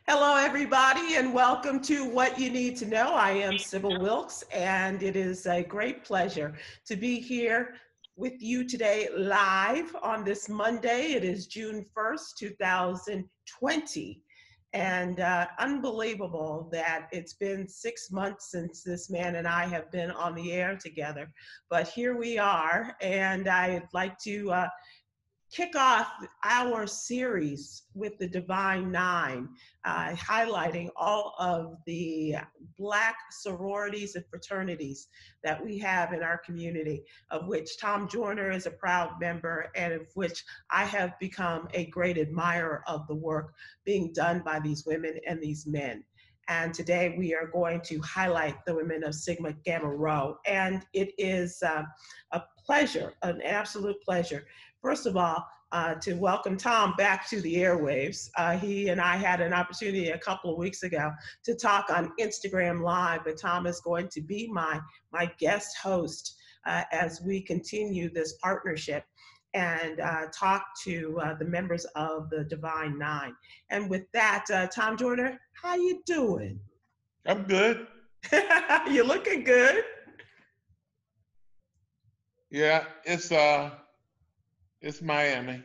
Hello, everybody, and welcome to What You Need to Know. I am Sybil Wilkes, and it is a great pleasure to be here with you today live on this Monday. It is June 1st, 2020, and unbelievable that it's been 6 months since this man and I have been on the air together. But here we are, and I'd like to kick off our series with the Divine Nine, highlighting all of the Black sororities and fraternities that we have in our community, of which Tom Joyner is a proud member, and of which I have become a great admirer of the work being done by these women and these men. And today we are going to highlight the women of Sigma Gamma Rho. And it is a pleasure, an absolute pleasure, first of all, to welcome Tom back to the airwaves. He and I had an opportunity a couple of weeks ago to talk on Instagram Live, but Tom is going to be my guest host as we continue this partnership and talk to the members of the Divine Nine. And with that, Tom Joyner, how you doing? I'm good. You're looking good. Yeah, it's Miami.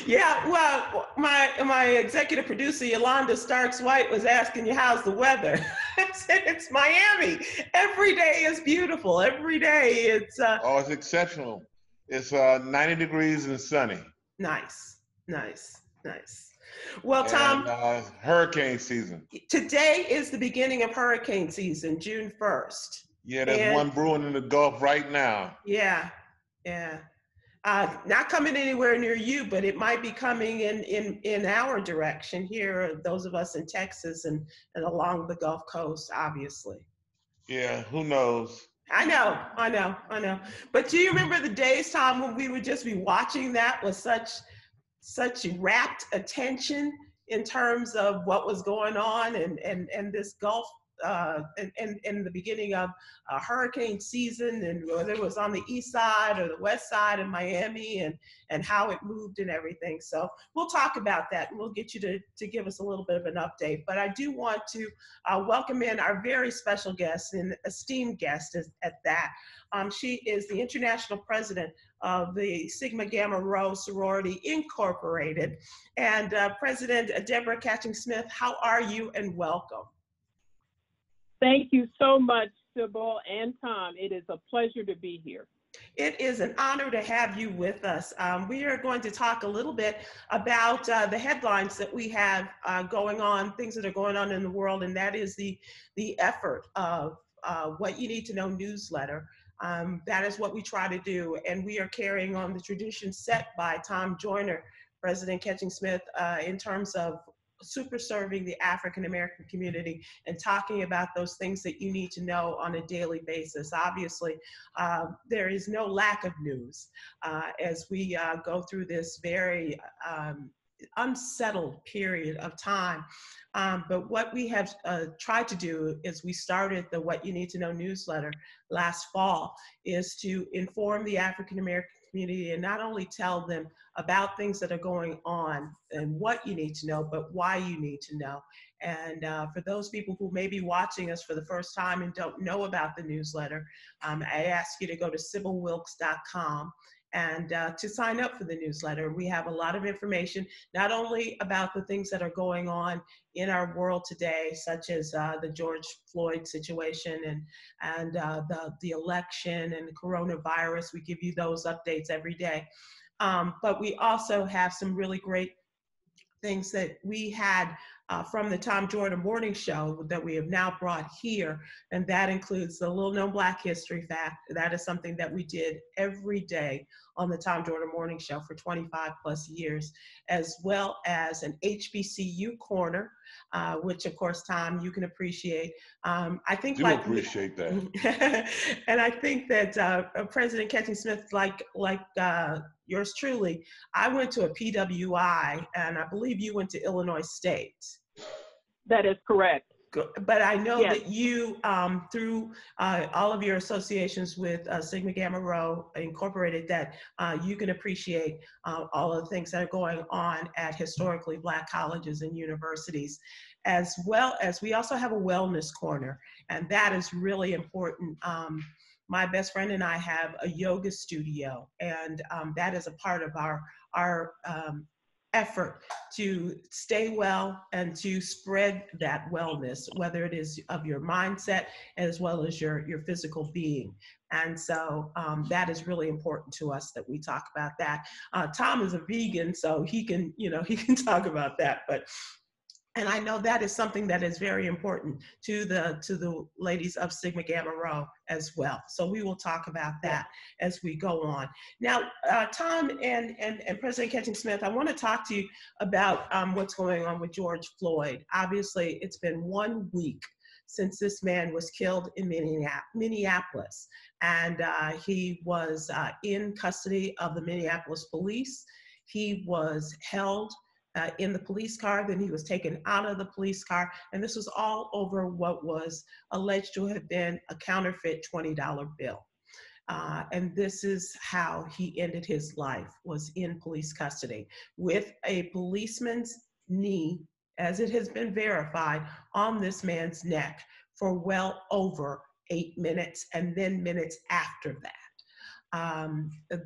Yeah, well, my executive producer Yolanda Starks White was asking you how's the weather. I said it's Miami. Every day is beautiful. Every day it's it's exceptional. It's 90 degrees and sunny. Nice. Well, Tom, and hurricane season. Today is the beginning of hurricane season, June 1st. Yeah, there's one brewing in the Gulf right now. Yeah. Not coming anywhere near you, but it might be coming in our direction here, those of us in Texas and along the Gulf Coast, obviously. Yeah, who knows? I know. But do you remember the days, Tom, when we would just be watching that with such rapt attention in terms of what was going on and this Gulf in the beginning of hurricane season, and whether it was on the east side or the west side of Miami, and how it moved and everything. So we'll talk about that, and we'll get you to give us a little bit of an update. But I do want to welcome in our very special guest, and esteemed guest at that. She is the international president of the Sigma Gamma Rho Sorority Incorporated, and President Deborah Smith. How are you, and welcome? Thank you so much, Sybil and Tom. It is a pleasure to be here. It is an honor to have you with us. We are going to talk a little bit about the headlines that we have going on, things that are going on in the world, and that is the effort of What You Need to Know newsletter. That is what we try to do, and we are carrying on the tradition set by Tom Joyner, President Smith, in terms of super serving the African American community and talking about those things that you need to know on a daily basis. Obviously, there is no lack of news as we go through this very unsettled period of time. But what we have tried to do is we started the What You Need to Know newsletter last fall, is to inform the African American community and not only tell them about things that are going on and what you need to know, but why you need to know. And for those people who may be watching us for the first time and don't know about the newsletter, I ask you to go to sybilwilkes.com and to sign up for the newsletter. We have a lot of information, not only about the things that are going on in our world today, such as the George Floyd situation and the election and the coronavirus. We give you those updates every day. But we also have some really great things that we had from the Tom Joyner Morning Show that we have now brought here, and that includes the Little Known Black History Fact. That is something that we did every day on the Tom Joyner Morning Show for 25 plus years, as well as an HBCU corner, which of course, Tom, you can appreciate. I think appreciate that. And I think that President Smith, like yours truly, I went to a PWI, and I believe you went to Illinois State. That is correct. But I know Yes. that you, through all of your associations with Sigma Gamma Rho Incorporated, that you can appreciate all of the things that are going on at historically Black colleges and universities, as well as we also have a wellness corner, and that is really important. My best friend and I have a yoga studio, and that is a part of our effort to stay well and to spread that wellness, whether it is of your mindset as well as your physical being. And so that is really important to us that we talk about that. Tom is a vegan, so he can talk about that. And I know that is something that is very important to the ladies of Sigma Gamma Rho as well. So we will talk about that as we go on. Now, Tom and President Ketchum-Smith, I want to talk to you about what's going on with George Floyd. Obviously, it's been 1 week since this man was killed in Minneapolis, and he was in custody of the Minneapolis police. He was held in the police car, then he was taken out of the police car, and this was all over what was alleged to have been a counterfeit $20 bill. And this is how he ended his life, was in police custody with a policeman's knee, as it has been verified, on this man's neck for well over 8 minutes, and then minutes after that.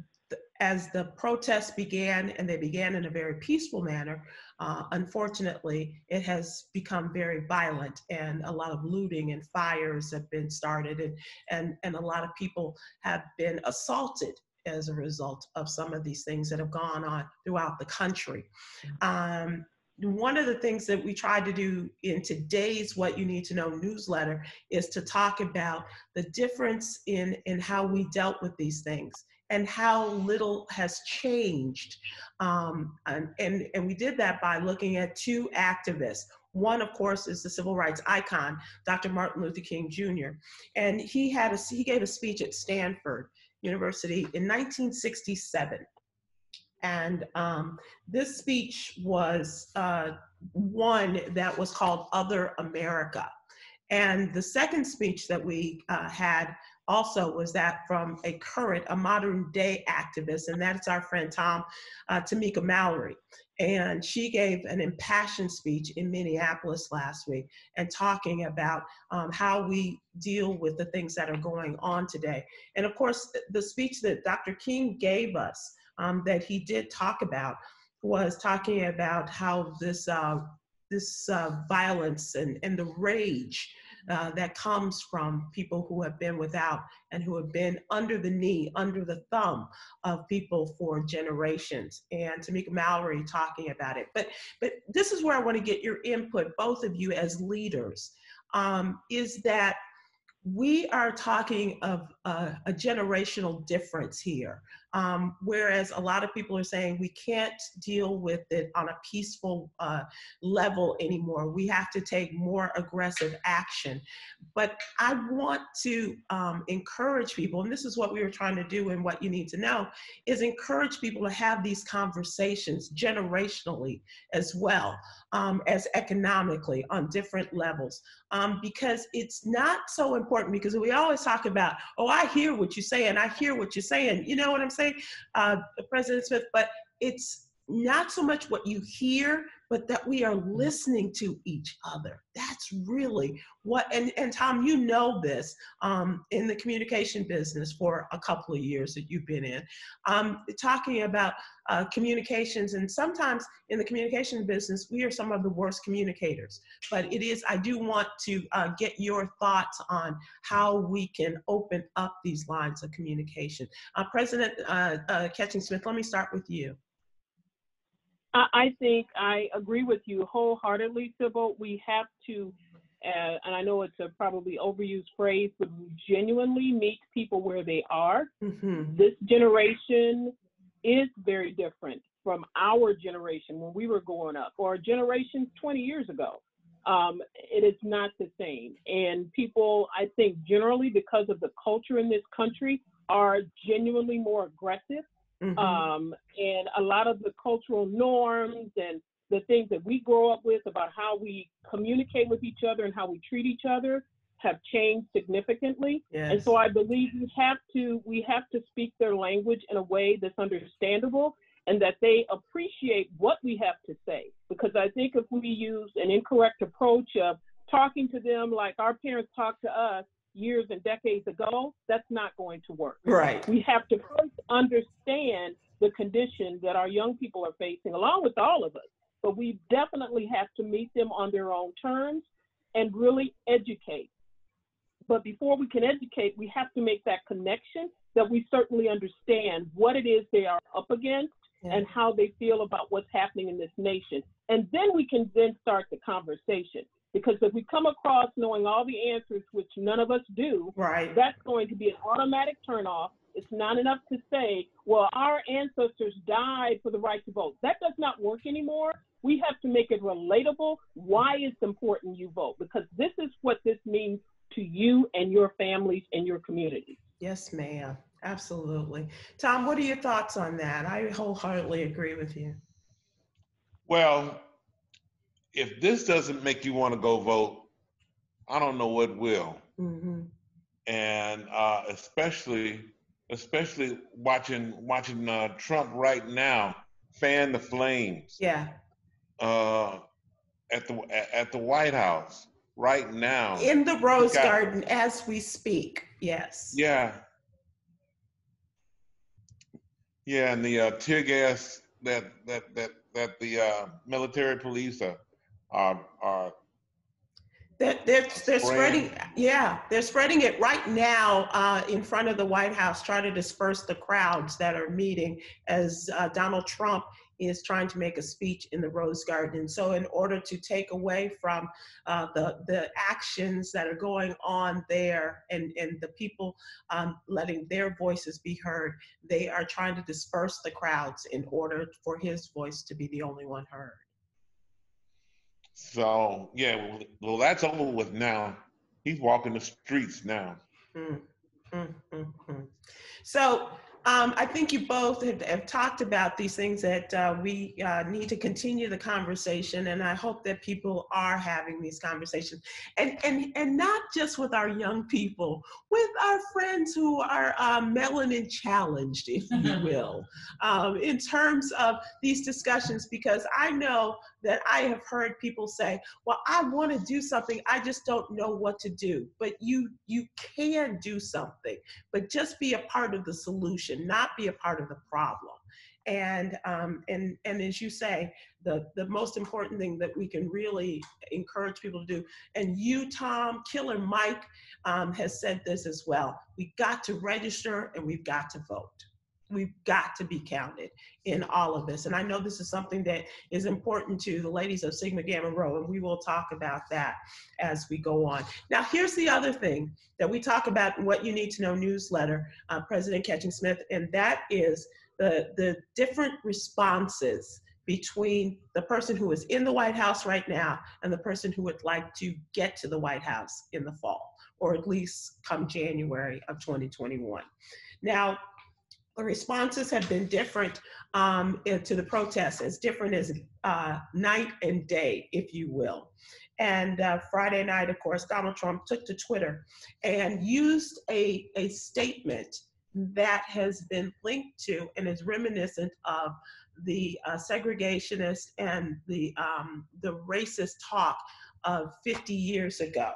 As the protests began, and they began in a very peaceful manner, unfortunately, it has become very violent, and a lot of looting and fires have been started, and a lot of people have been assaulted as a result of some of these things that have gone on throughout the country. One of the things that we tried to do in today's What You Need to Know newsletter is to talk about the difference in how we dealt with these things and how little has changed. And we did that by looking at 2 activists. One, of course, is the civil rights icon, Dr. Martin Luther King Jr. And he gave a speech at Stanford University in 1967. And this speech was one that was called Other America. And the second speech that we had also was that from a modern day activist, and that's our friend Tamika Mallory. And she gave an impassioned speech in Minneapolis last week, and talking about how we deal with the things that are going on today. And of course, the speech that Dr. King gave us, that he did talk about, was talking about how this violence and the rage that comes from people who have been without and who have been under the knee, under the thumb of people for generations. And Tamika Mallory talking about it. But this is where I want to get your input, both of you as leaders, is that we are talking of a generational difference here. Whereas a lot of people are saying we can't deal with it on a peaceful level anymore. We have to take more aggressive action. But I want to encourage people, and this is what we were trying to do and What You Need to Know, is encourage people to have these conversations generationally as well as economically on different levels. Because it's not so important, because we always talk about, oh, I hear what you're saying, I hear what you're saying, you know what I'm saying, President Smith, but it's not so much what you hear, but that we are listening to each other. That's really what, and Tom, you know this, in the communication business for a couple of years that you've been in, talking about communications, and sometimes in the communication business, we are some of the worst communicators. But I do want to get your thoughts on how we can open up these lines of communication. President Ketchum-Smith, let me start with you. I think I agree with you wholeheartedly, Sybil. We have to, and I know it's a probably overused phrase, but we genuinely meet people where they are. Mm-hmm. This generation is very different from our generation when we were growing up, or generations 20 years ago. It is not the same. And people, I think, generally, because of the culture in this country, are genuinely more aggressive. Mm-hmm. And a lot of the cultural norms and the things that we grow up with about how we communicate with each other and how we treat each other have changed significantly. Yes. And so I believe we have to speak their language in a way that's understandable and that they appreciate what we have to say. Because I think if we use an incorrect approach of talking to them like our parents talked to us years and decades ago, that's not going to work. Right. We have to first understand the condition that our young people are facing, along with all of us. But we definitely have to meet them on their own terms and really educate. But before we can educate, we have to make that connection that we certainly understand what it is they are up against and how they feel about what's happening in this nation. And then we can then start the conversation. Because if we come across knowing all the answers, which none of us do, right, that's going to be an automatic turnoff. It's not enough to say, well, our ancestors died for the right to vote. That does not work anymore. We have to make it relatable why it's important you vote, because this is what this means to you and your families and your communities. Yes, ma'am. Absolutely. Tom, what are your thoughts on that? I wholeheartedly agree with you. Well, if this doesn't make you want to go vote, I don't know what will. Mm-hmm. And especially watching Trump right now fan the flames. Yeah. At the White House right now. In the Rose Garden as we speak. Yes. Yeah. Yeah, and the tear gas that the military police are they're spreading. Yeah, they're spreading it right now in front of the White House, trying to disperse the crowds that are meeting as Donald Trump is trying to make a speech in the Rose Garden. So in order to take away from the actions that are going on there and the people letting their voices be heard, they are trying to disperse the crowds in order for his voice to be the only one heard. So, yeah, well, that's over with now. He's walking the streets now. So I think you both have talked about these things that we need to continue the conversation, and I hope that people are having these conversations, and not just with our young people, with our friends who are melanin challenged, if you will, in terms of these discussions, because I know that I have heard people say, well, I want to do something, I just don't know what to do. But you can do something, but just be a part of the solution, not be a part of the problem. And as you say, the most important thing that we can really encourage people to do, and you, Tom, Killer Mike has said this as well, we've got to register and we've got to vote. We've got to be counted in all of this. And I know this is something that is important to the ladies of Sigma Gamma Rho, and we will talk about that as we go on. Now, here's the other thing that we talk about in What You Need to Know newsletter, President Ketchum Smith, and that is the different responses between the person who is in the White House right now and the person who would like to get to the White House in the fall, or at least come January of 2021. Now, the responses have been different to the protests, as different as night and day, if you will. And Friday night, of course, Donald Trump took to Twitter and used a statement that has been linked to and is reminiscent of the segregationist and the racist talk of 50 years ago.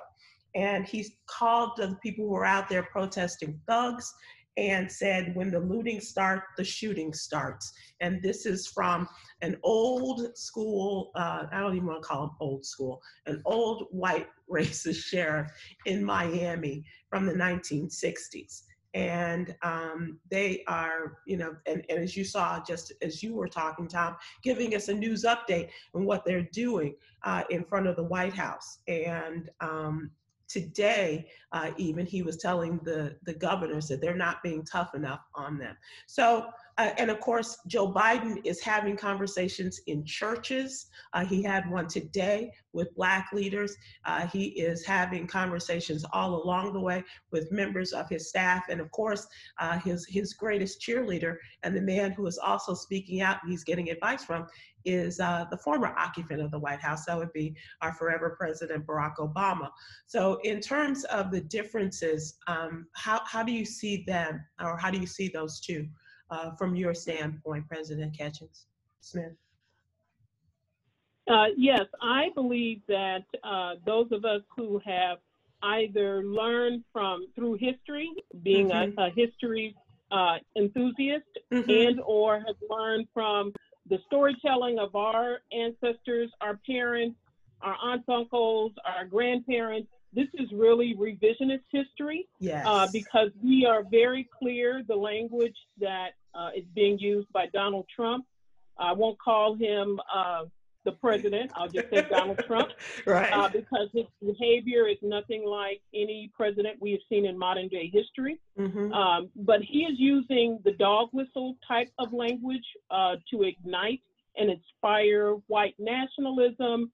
And he's called the people who were out there protesting thugs, and said, when the looting starts, the shooting starts. And this is from an old school, I don't even want to call him old school, an old white racist sheriff in Miami from the 1960s. And they are, and as you saw, just as you were talking, Tom, giving us a news update on what they're doing in front of the White House. And today, even he was telling the governors that they're not being tough enough on them. So And of course, Joe Biden is having conversations in churches. He had one today with Black leaders. He is having conversations all along the way with members of his staff. And of course, his greatest cheerleader and the man who is also speaking out and he's getting advice from is the former occupant of the White House. That would be our forever President Barack Obama. So in terms of the differences, how do you see them, or how do you see those two from your standpoint, President Ketchens-Smith? Yes, I believe that those of us who have either learned through history, being a history enthusiast, and or have learned from the storytelling of our ancestors, our parents, our aunts, uncles, our grandparents. This is really revisionist history. Yes. Because we are very clear the language that is being used by Donald Trump. I won't call him the president. I'll just say Donald Trump. Right. Because his behavior is nothing like any president we have seen in modern day history. But he is using the dog whistle type of language to ignite and inspire white nationalism,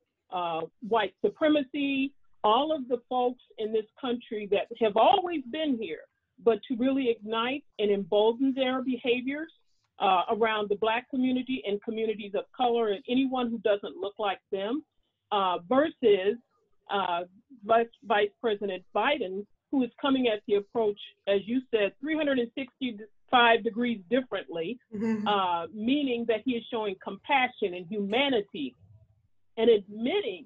white supremacy, all of the folks in this country that have always been here, but to really ignite and embolden their behaviors around the Black community and communities of color and anyone who doesn't look like them, versus Vice President Biden, who is coming at the approach, as you said, 365 degrees differently, meaning that he is showing compassion and humanity and admitting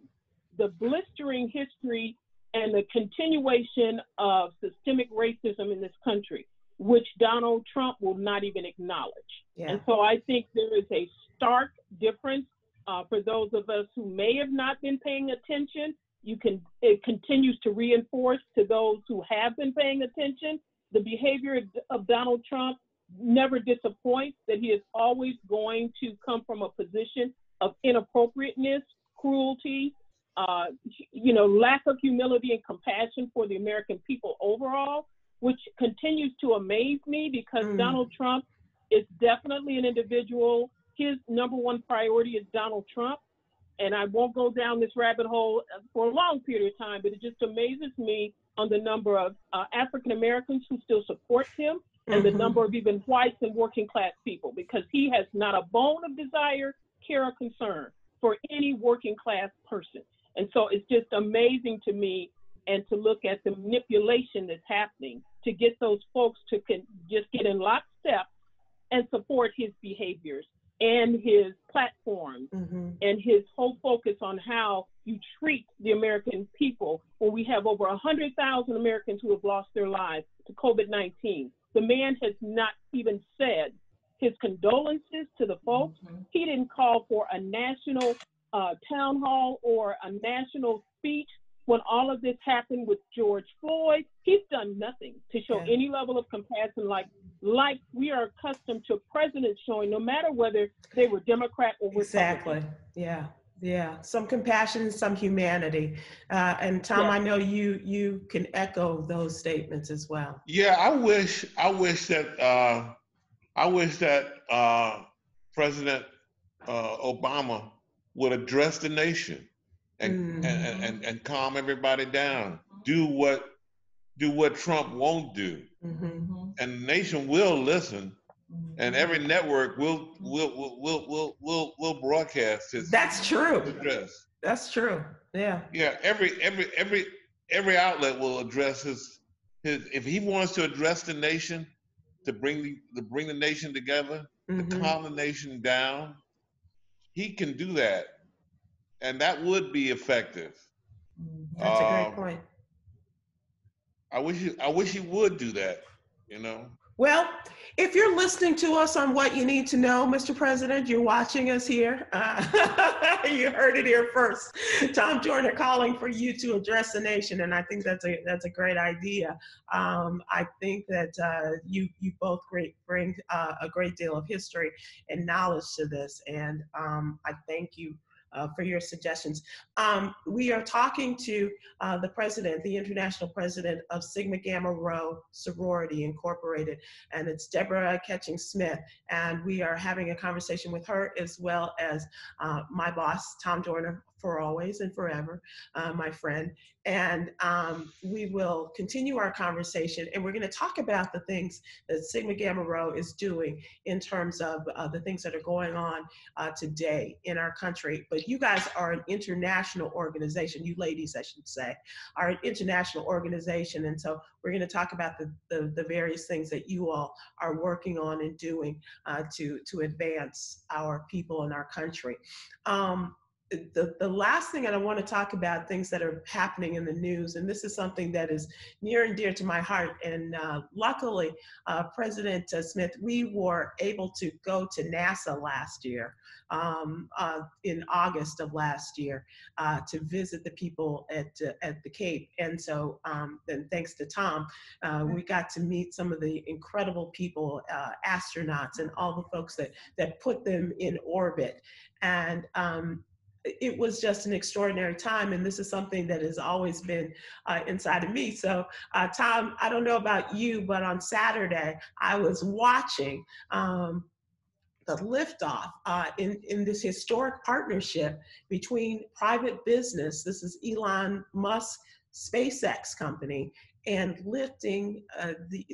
the blistering history and the continuation of systemic racism in this country, which Donald Trump will not even acknowledge. Yeah. And so I think there is a stark difference for those of us who may have not been paying attention. It continues to reinforce to those who have been paying attention. The behavior of Donald Trump never disappoints, that he is always going to come from a position of inappropriateness, cruelty, lack of humility and compassion for the American people overall, which continues to amaze me because Donald Trump is definitely an individual. His number one priority is Donald Trump. And I won't go down this rabbit hole for a long period of time, but it just amazes me on the number of African Americans who still support him and the number of even whites and working class people, because he has not a bone of desire, care, or concern for any working class person. And so it's just amazing to me, and to look at the manipulation that's happening to get those folks to just get in lockstep and support his behaviors and his platforms and his whole focus on how you treat the American people when we have over 100,000 Americans who have lost their lives to COVID-19. The man has not even said his condolences to the folks. He didn't call for a national town hall or a national speech when all of this happened with George Floyd. He's done nothing to show any level of compassion like we are accustomed to presidents showing, no matter whether they were Democrat or Republican. Exactly. Yeah. Some compassion, some humanity. And Tom, I know you can echo those statements as well. Yeah, I wish that President Obama would address the nation and calm everybody down. Do what Trump won't do, and the nation will listen, and every network will broadcast his. That's true. Address. That's true. Yeah. Yeah. Every outlet will address his. If he wants to address the nation, to bring the nation together, to calm the nation down, he can do that, and that would be effective. That's a great point. I wish he would do that, Well, if you're listening to us on What You Need to Know, Mr. President, you're watching us here. You heard it here first. Tom Joyner calling for you to address the nation, and I think that's a great idea. I think that you both bring a great deal of history and knowledge to this, and I thank you for your suggestions. We are talking to the president, the international president of Sigma Gamma Rho Sorority Incorporated, and it's Deborah Ketching-Smith, and we are having a conversation with her as well as my boss, Tom Joyner, for always and forever, my friend. And we will continue our conversation, and we're going to talk about the things that Sigma Gamma Rho is doing in terms of the things that are going on today in our country. But you guys are an international organization, you ladies, I should say, are an international organization. And so we're going to talk about the various things that you all are working on and doing to advance our people and our country. The last thing that I want to talk about, things that are happening in the news, and this is something that is near and dear to my heart. And luckily, President Smith, we were able to go to NASA last year, in August of last year, to visit the people at the Cape. And so, then thanks to Tom, we got to meet some of the incredible people, astronauts, and all the folks that put them in orbit. And it was just an extraordinary time, and this is something that has always been inside of me. So, Tom, I don't know about you, but on Saturday, I was watching the liftoff in this historic partnership between private business, this is Elon Musk, SpaceX company, and lifting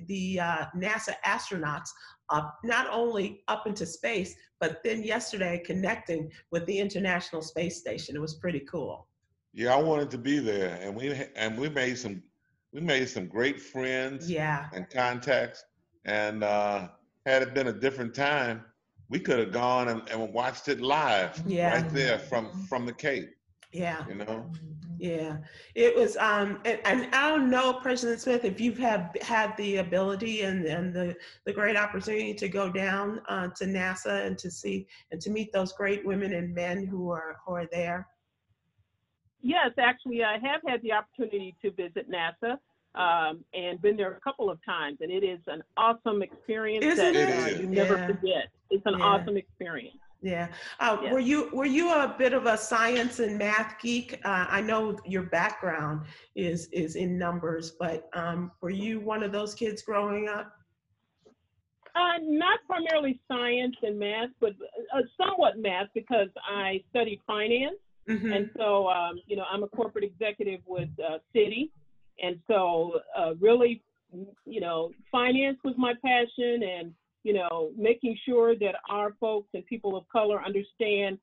the NASA astronauts up, not only up into space, but then yesterday connecting with the International Space Station. It was pretty cool. Yeah, I wanted to be there, and we made some great friends, Yeah, and contacts. And had it been a different time, we could have gone and watched it live yeah, right there from the Cape. yeah. You know. Yeah, it was, and I don't know, President Smith, if you've had the ability and the great opportunity to go down to NASA and to see and to meet those great women and men who are there. Yes, actually, I have had the opportunity to visit NASA and been there a couple of times, and it is an awesome experience Isn't that it? you never Yeah. forget. It's an Yeah. awesome experience. Yeah. Yeah. Were you a bit of a science and math geek? I know your background is in numbers, but were you one of those kids growing up? Not primarily science and math, but somewhat math because I studied finance. Mm-hmm. And so, I'm a corporate executive with Citi. And so really, finance was my passion, and, making sure that our folks and people of color understand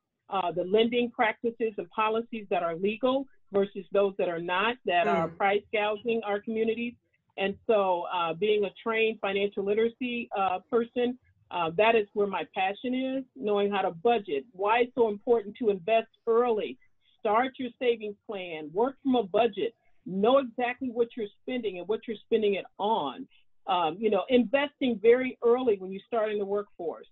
the lending practices and policies that are legal versus those that are not, that are price gouging our communities. And so being a trained financial literacy person, that is where my passion is, knowing how to budget, why it's so important to invest early, start your savings plan, work from a budget, know exactly what you're spending and what you're spending it on. Investing very early when you start in the workforce,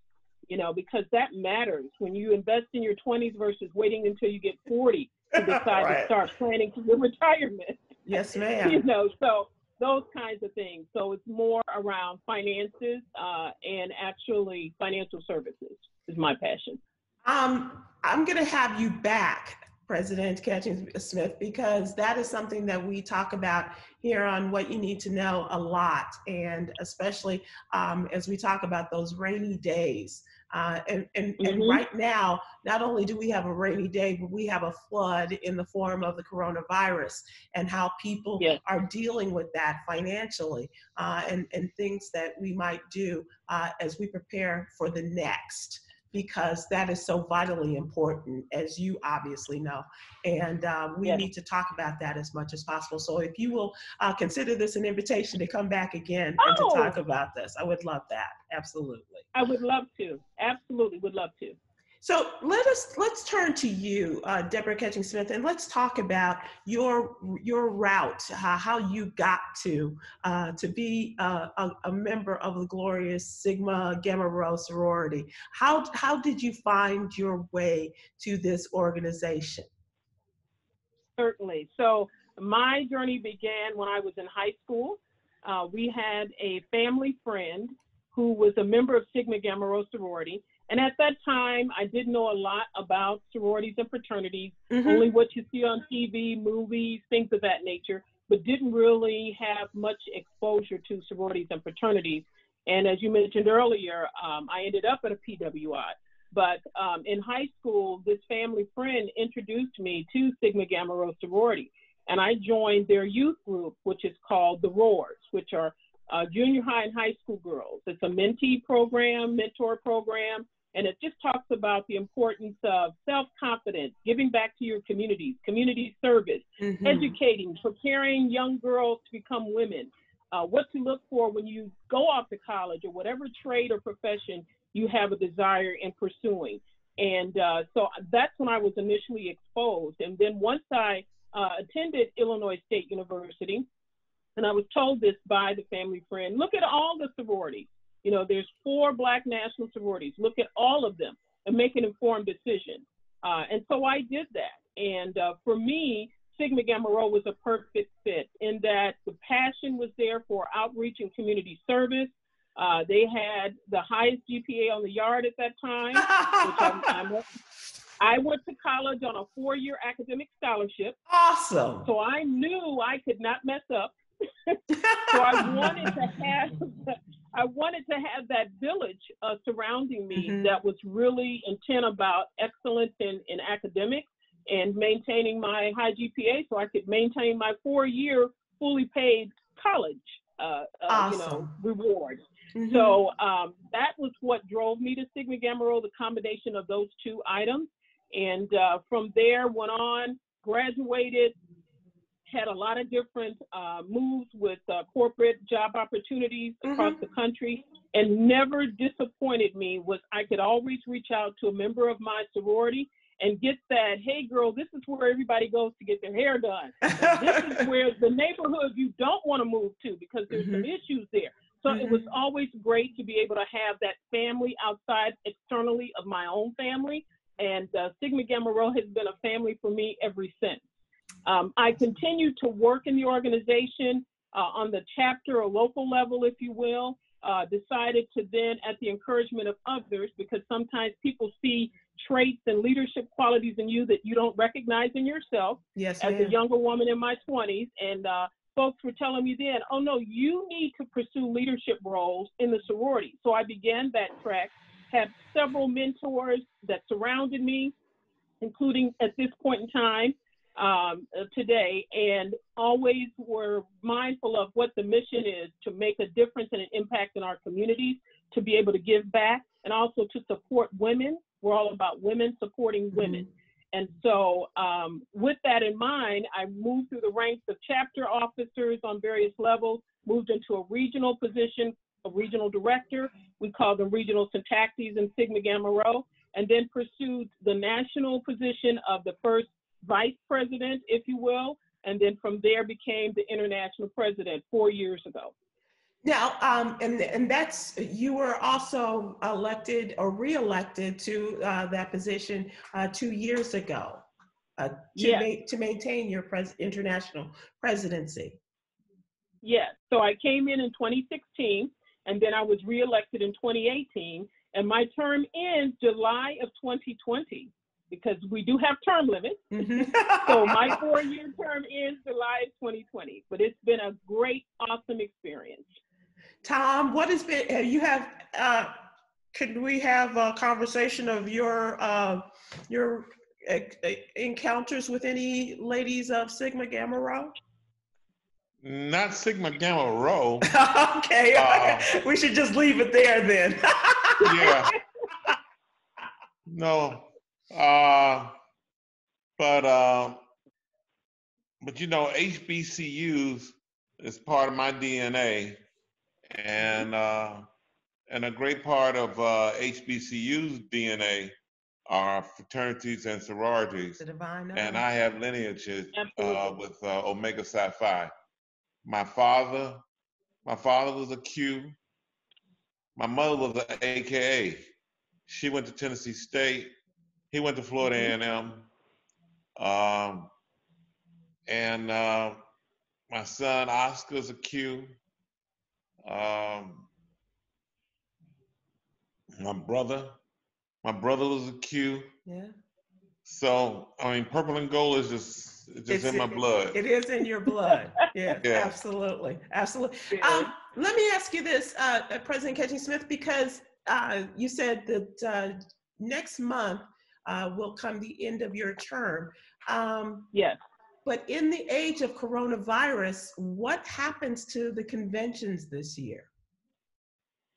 because that matters. When you invest in your 20s versus waiting until you get 40 to decide Right. to start planning for your retirement. Yes, ma'am. So those kinds of things. So it's more around finances and actually financial services is my passion. I'm going to have you back, President Ketching-Smith, because that is something that we talk about here on What You Need to Know a lot, and especially as we talk about those rainy days. And right now, not only do we have a rainy day, but we have a flood in the form of the coronavirus, and how people are dealing with that financially, and things that we might do as we prepare for the next, because that is so vitally important, as you obviously know. And we need to talk about that as much as possible. So if you will consider this an invitation to come back again and to talk about this, I would love that. Absolutely. I would love to. Absolutely would love to. So let's turn to you, Deborah Ketching-Smith, and let's talk about your route, how you got to be a member of the glorious Sigma Gamma Rho sorority. How did you find your way to this organization? Certainly. So my journey began when I was in high school. We had a family friend who was a member of Sigma Gamma Rho sorority, And at that time, I didn't know a lot about sororities and fraternities, Mm-hmm. only what you see on TV, movies, things of that nature, but didn't really have much exposure to sororities and fraternities. And as you mentioned earlier, I ended up at a PWI. But in high school, this family friend introduced me to Sigma Gamma Rho sorority. And I joined their youth group, which is called the Roars, which are junior high and high school girls. It's a mentee program, mentor program, and it just talks about the importance of self-confidence, giving back to your communities, community service, Mm-hmm. educating, preparing young girls to become women, what to look for when you go off to college or whatever trade or profession you have a desire in pursuing. And so that's when I was initially exposed. And then once I attended Illinois State University, and I was told this by the family friend, look at all the sororities. You know, there's 4 Black national sororities. Look at all of them and make an informed decision. And so I did that. And for me, Sigma Gamma Rho was a perfect fit in that the passion was there for outreach and community service. They had the highest GPA on the yard at that time, which I went to college on a 4-year academic scholarship. Awesome. So I knew I could not mess up. So I wanted to have that village surrounding me Mm-hmm. that was really intent about excellence in academics and maintaining my high GPA so I could maintain my 4-year fully paid college Awesome. reward. Mm-hmm. So that was what drove me to Sigma Gamma Rho, the combination of those 2 items. And from there went on, graduated, had a lot of different moves with corporate job opportunities across Mm-hmm. the country, and never disappointed me was I could always reach out to a member of my sorority and get that, hey girl, this is where everybody goes to get their hair done. And this is where the neighborhood you don't want to move to because there's some issues there. So it was always great to be able to have that family outside externally of my own family. And Sigma Gamma Rho has been a family for me ever since. I continue to work in the organization on the chapter or local level, if you will. Decided to then, at the encouragement of others, because sometimes people see traits and leadership qualities in you that you don't recognize in yourself. Yes, as ma'am. a younger woman in my 20s, and folks were telling me then, oh no, you need to pursue leadership roles in the sorority. So I began that track, had several mentors that surrounded me, including at this point in time, today, and always were mindful of what the mission is, to make a difference and an impact in our communities, to be able to give back, and also to support women. We're all about women supporting women. And so with that in mind, I moved through the ranks of chapter officers on various levels, moved into a regional position, a regional director. We call them regional syntactes in Sigma Gamma Rho, and then pursued the national position of the first vice president, if you will, and then from there became the international president 4 years ago. Now, and that's, you were also elected or re-elected to that position 2 years ago to maintain your international presidency. Yes, so I came in 2016, and then I was re-elected in 2018, and my term ends July of 2020, because we do have term limits. So my 4-year term ends July of 2020, but it's been a great, awesome experience. Tom, what has been, you have, could we have a conversation of your encounters with any ladies of Sigma Gamma Rho? Not Sigma Gamma Rho. Okay, we should just leave it there then. Yeah. No. But you know, HBCUs is part of my DNA, and a great part of HBCU's DNA are fraternities and sororities. And I have lineages with Omega Psi Phi. My father was a Q. My mother was an AKA. She went to Tennessee State. He went to Florida A&M. And my son Oscar's a Q. My brother My brother was a Q. Yeah. So, I mean, purple and gold is just in my blood. It is in your blood. Yeah, Yeah. Absolutely. Absolutely. Let me ask you this, President Ketchum-Smith, because you said that next month will come the end of your term. Yes. But in the age of coronavirus, what happens to the conventions this year?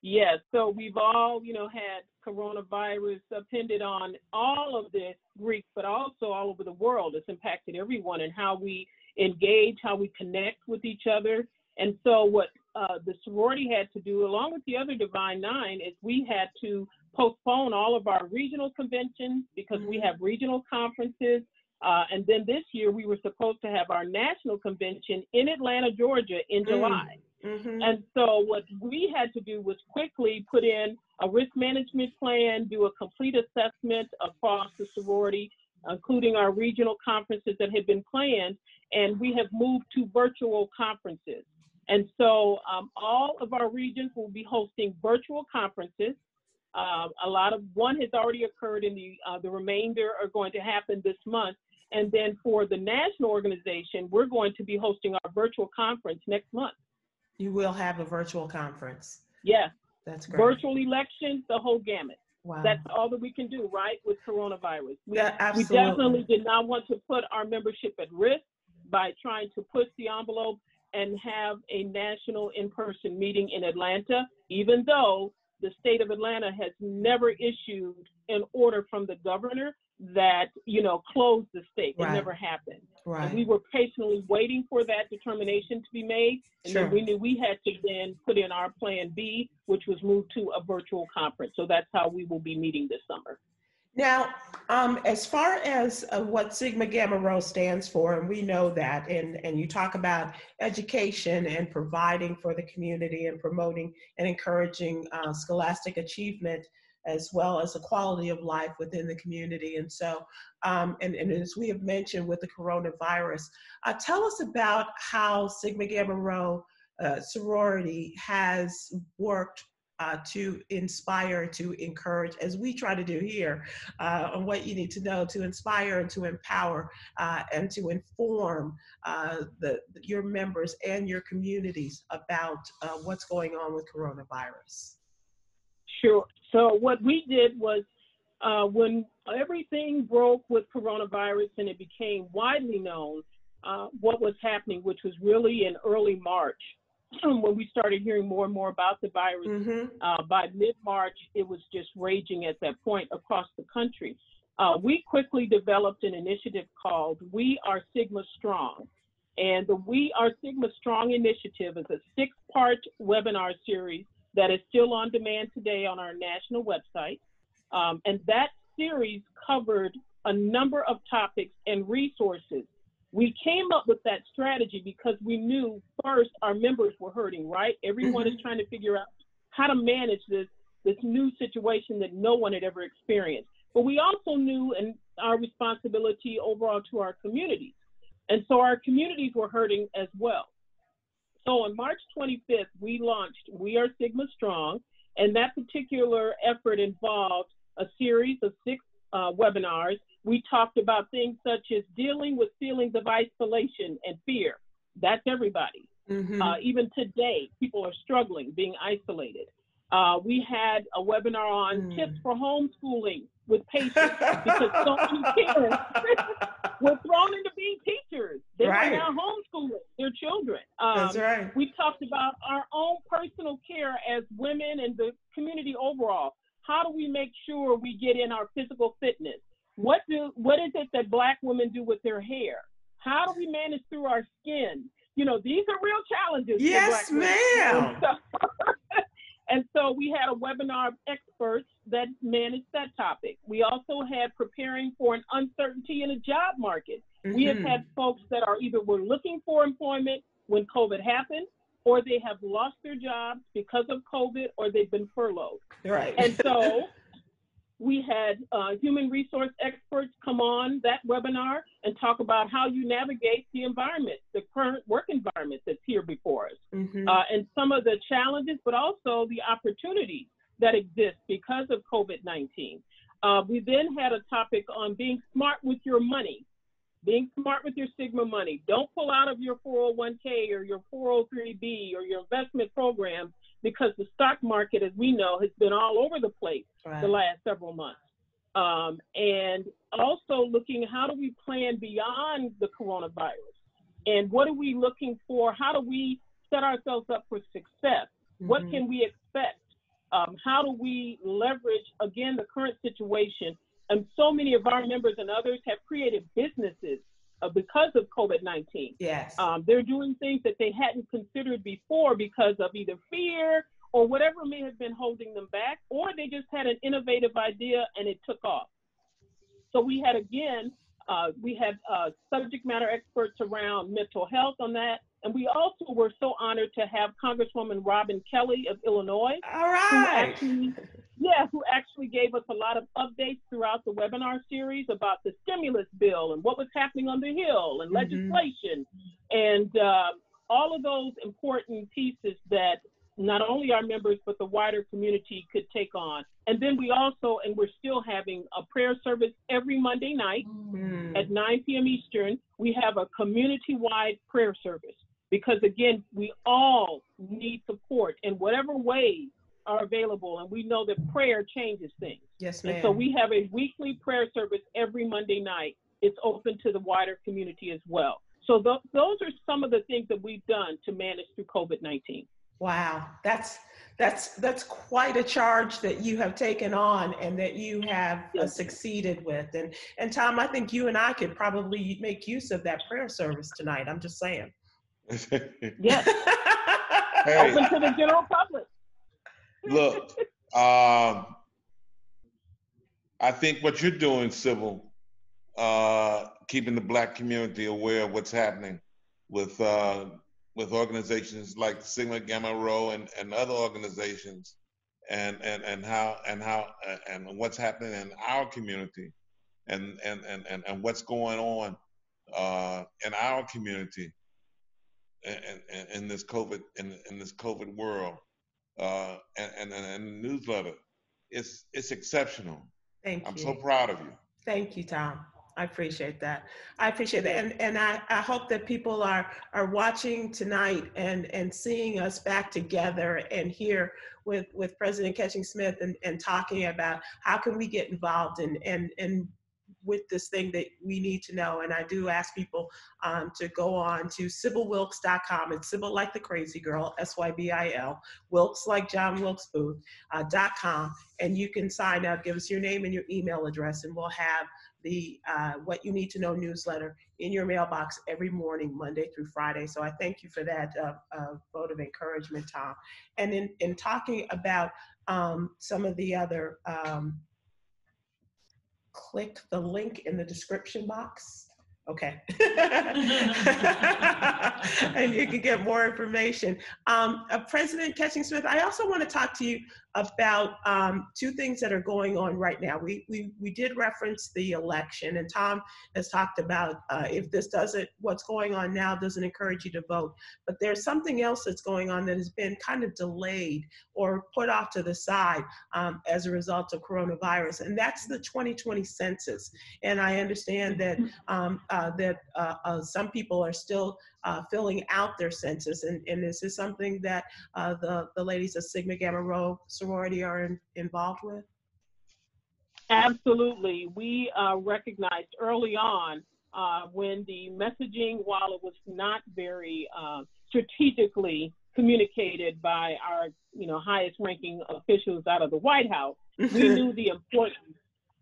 Yes, so we've all, had coronavirus appended on all of the Greeks, but also all over the world. It's impacted everyone and how we engage, how we connect with each other. And so what the sorority had to do, along with the other Divine Nine, is we had to postpone all of our regional conventions because we have regional conferences. And then this year we were supposed to have our national convention in Atlanta, Georgia in July. And so what we had to do was quickly put in a risk management plan, do a complete assessment across the sorority, including our regional conferences that had been planned, and we have moved to virtual conferences. And so all of our regions will be hosting virtual conferences. One has already occurred, and the remainder are going to happen this month. And then for the national organization, we're going to be hosting our virtual conference next month. You will have a virtual conference. Yes. That's great. Virtual elections, the whole gamut. Wow. That's all that we can do, right, with coronavirus. We Absolutely. definitely did not want to put our membership at risk by trying to push the envelope and have a national in-person meeting in Atlanta, even though the state of Atlanta has never issued an order from the governor that, closed the state. It never happened. Right. And we were patiently waiting for that determination to be made. And then we knew we had to then put in our plan B, which was moved to a virtual conference. So that's how we will be meeting this summer. Now, as far as what Sigma Gamma Rho stands for, and we know that, and you talk about education and providing for the community and promoting and encouraging scholastic achievement, as well as the quality of life within the community. And so, and as we have mentioned with the coronavirus, tell us about how Sigma Gamma Rho sorority has worked to inspire, to encourage, as we try to do here, on what you need to know to inspire and to empower and to inform your members and your communities about what's going on with coronavirus. Sure. So what we did was when everything broke with coronavirus and it became widely known what was happening, which was really in early March, when we started hearing more and more about the virus, by mid-March, it was just raging at that point across the country. We quickly developed an initiative called We Are Sigma Strong. And the We Are Sigma Strong initiative is a 6-part webinar series that is still on demand today on our national website. And that series covered a number of topics and resources. We came up with that strategy because we knew first our members were hurting, right? Everyone is trying to figure out how to manage this new situation that no one had ever experienced. But we also knew and our responsibility overall to our communities. And so our communities were hurting as well. So on March 25th, we launched We Are Sigma Strong, and that particular effort involved a series of 6 webinars. We talked about things such as dealing with feelings of isolation and fear. That's everybody. Even today, people are struggling, being isolated. We had a webinar on tips for homeschooling with patience because so many parents were thrown into being teachers. They are now homeschooling their children. That's right. We talked about our own personal care as women and the community overall. How do we make sure we get in our physical fitness? What is it that Black women do with their hair? How do we manage through our skin? These are real challenges. Yes, ma'am. And so we had a webinar of experts that managed that topic. We also had preparing for an uncertainty in the job market. We have had folks that are either were looking for employment when COVID happened, or they have lost their jobs because of COVID, or they've been furloughed. Right. And so we had human resource experts come on that webinar and talk about how you navigate the environment, the current work environment that's here before us, and some of the challenges, but also the opportunities that exist because of COVID-19. We then had a topic on being smart with your money, being smart with your Sigma money. Don't pull out of your 401k or your 403b or your investment program, because the stock market, as we know, has been all over the place the last several months. And also looking, how do we plan beyond the coronavirus? And what are we looking for? How do we set ourselves up for success? What can we expect? How do we leverage, again, the current situation? And so many of our members and others have created businesses because of COVID-19. Yes. They're doing things that they hadn't considered before because of either fear or whatever may have been holding them back, or they just had an innovative idea and it took off. So we had, again, subject matter experts around mental health on that. And we also were so honored to have Congresswoman Robin Kelly of Illinois, all right, who actually gave us a lot of updates throughout the webinar series about the stimulus bill and what was happening on the Hill and legislation, and all of those important pieces that not only our members, but the wider community could take on. And then we also, and we're still having a prayer service every Monday night at 9 p.m. Eastern. We have a community-wide prayer service because, again, we all need support in whatever ways are available. And we know that prayer changes things. Yes, ma'am. And so we have a weekly prayer service every Monday night. It's open to the wider community as well. So those are some of the things that we've done to manage through COVID-19. Wow, that's quite a charge that you have taken on and that you have succeeded with. And Tom, I think you and I could probably make use of that prayer service tonight. I'm just saying. Yes. Hey, open to the general public. Look, I think what you're doing, Sybil, keeping the Black community aware of what's happening with organizations like Sigma Gamma Rho and other organizations, and what's happening in our community, and what's going on in our community, and in this COVID world, and the newsletter, it's exceptional. Thank you. I'm so proud of you. Thank you, Tom. I appreciate that. And I hope that people are watching tonight and seeing us back together and here with President Ketching Smith and talking about how can we get involved and with this thing that we need to know. And I do ask people to go on to SybilWilkes.com. It's Sybil like the crazy girl, SYBIL, Wilkes like John Wilkes Booth, .com. And you can sign up, give us your name and your email address, and we'll have the What You Need to Know newsletter in your mailbox every morning, Monday through Friday. So I thank you for that vote of encouragement, Tom. And in talking about some of the other, click the link in the description box. Okay. And you can get more information. President Ketching Smith, I also want to talk to you about two things that are going on right now. We did reference the election, and Tom has talked about if this doesn't, what's going on now doesn't encourage you to vote. But there's something else that's going on that has been kind of delayed or put off to the side as a result of coronavirus, and that's the 2020 census. And I understand that some people are still filling out their census, and this is something that the ladies of Sigma Gamma Rho Sorority are involved with? Absolutely. We recognized early on when the messaging, while it was not very strategically communicated by our highest ranking officials out of the White House, we knew the importance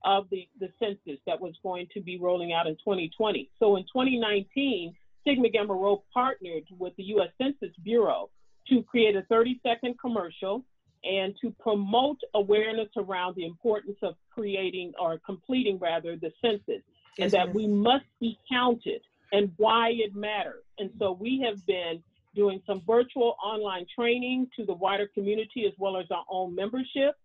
of the census that was going to be rolling out in 2020. So in 2019, Sigma Gamma Rho partnered with the U.S. Census Bureau to create a 30-second commercial and to promote awareness around the importance of completing the census, and that we must be counted and why it matters. And so we have been doing some virtual online training to the wider community as well as our own membership.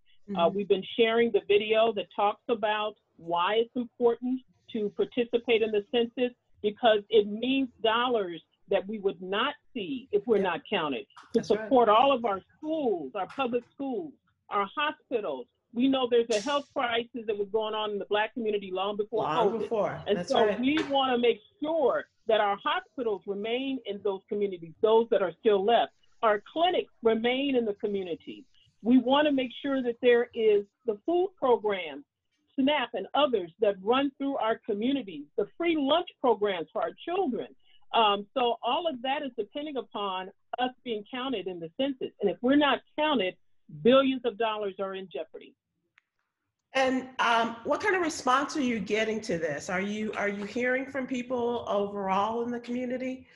We've been sharing the video that talks about why it's important to participate in the census, because it means dollars that we would not see if we're not counted, to support all of our schools, our public schools, our hospitals, We know there's a health crisis that was going on in the Black community long before COVID. And That's so right. we want to make sure that our hospitals remain in those communities, those that are still left. Our clinics remain in the communities. We want to make sure that there is the food programs, SNAP and others that run through our communities, the free lunch programs for our children. So all of that is depending upon us being counted in the census. And if we're not counted, billions of dollars are in jeopardy. And what kind of response are you getting to this? Are you hearing from people overall in the community